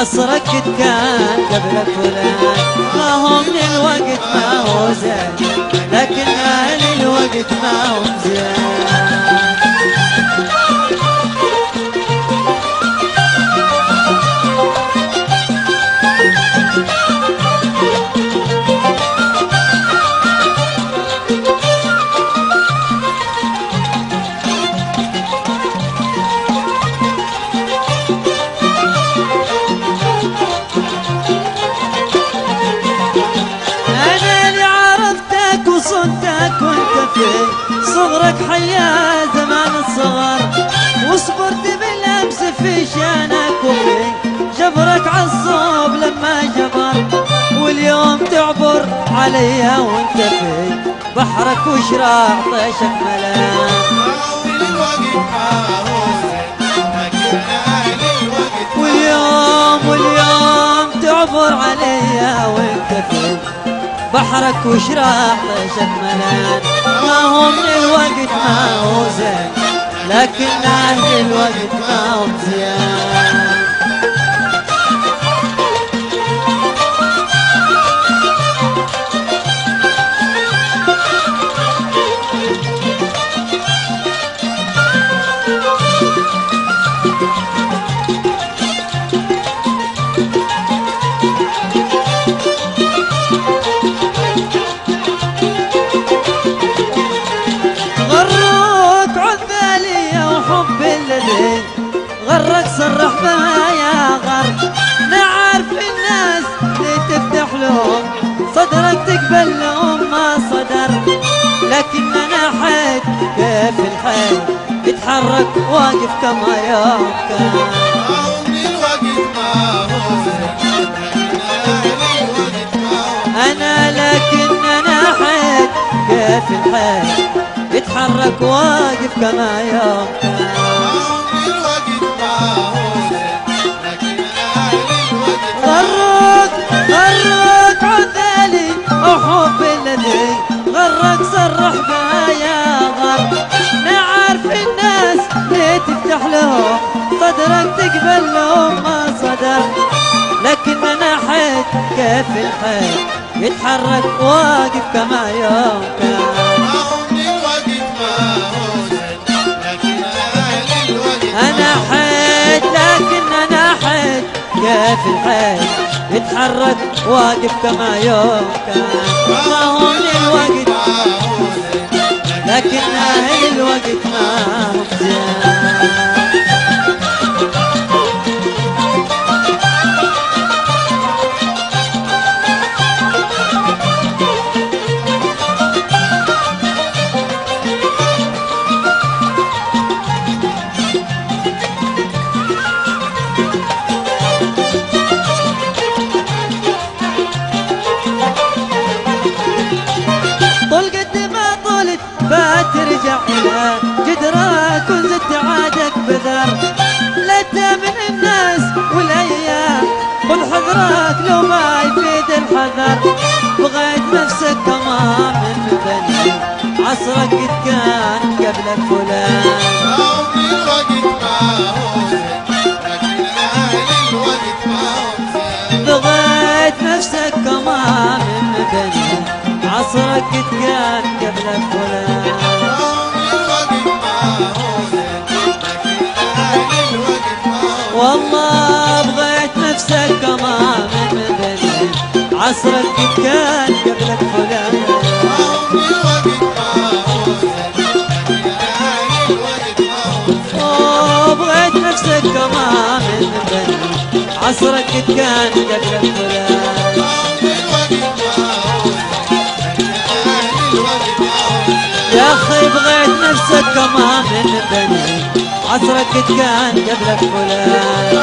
عصرك قد كان قبلك فلان. ما هو من الوقت ما هو زين، لكن أهل الوقت ما هو زين. صنتك وانت في صغرك حيا زمان الصغر، وصبرت بالامس في شانك وفي جبرك عالصوب لما جبر، واليوم تعبر عليا وانت في بحرك وشراع طيشك ملان. واليوم تعبر عليا وانت في بحرك وشراع طيشك ملان. ما هو من الوقت ما هو زين، لكن أهل الوقت ما هو زين. غرك صرح بها يا غر، نعرف الناس اللي تفتح لهم صدرك تقبل لهم ما صدر، لكن انا حيت كيف الحي يتحرك واقف كما يوم كان. انا لكن انا حيت كيف الحي يتحرك واقف كما يوم كان. غرك عذالي وحب الذي غرك صرح بها يا غر، نعرف الناس ليه تفتح لهم صدرك تقبل لهم ما صدر، لكن انا حيت كيف الحي يتحرك واقف كما يوم كان. انا حيت لكن انا حيت كيف الحي يتحرك واقف كما يوم كان. ما هو من الوقت لكن أهل الوقت ما هو زين. ترجع إلى جدرك وزدت عادك بذر، لا تامن الناس والأيام خذ حذرك لو ما يفيد الحذر، بغيت نفسك كمان من بني عصرك قد كان قبلك فلان. بغيت نفسك كمان من بني عصرك قد كان قبلك فلان. والله بغيت نفسك كمان من بني عصرك قد كان قبلك فلان. بغيت نفسك كمان من بني عصرك قد كان قبلك فلان. يا اخي بغيت نفسك كمان من بني عصرك قد كان قبلك فلان.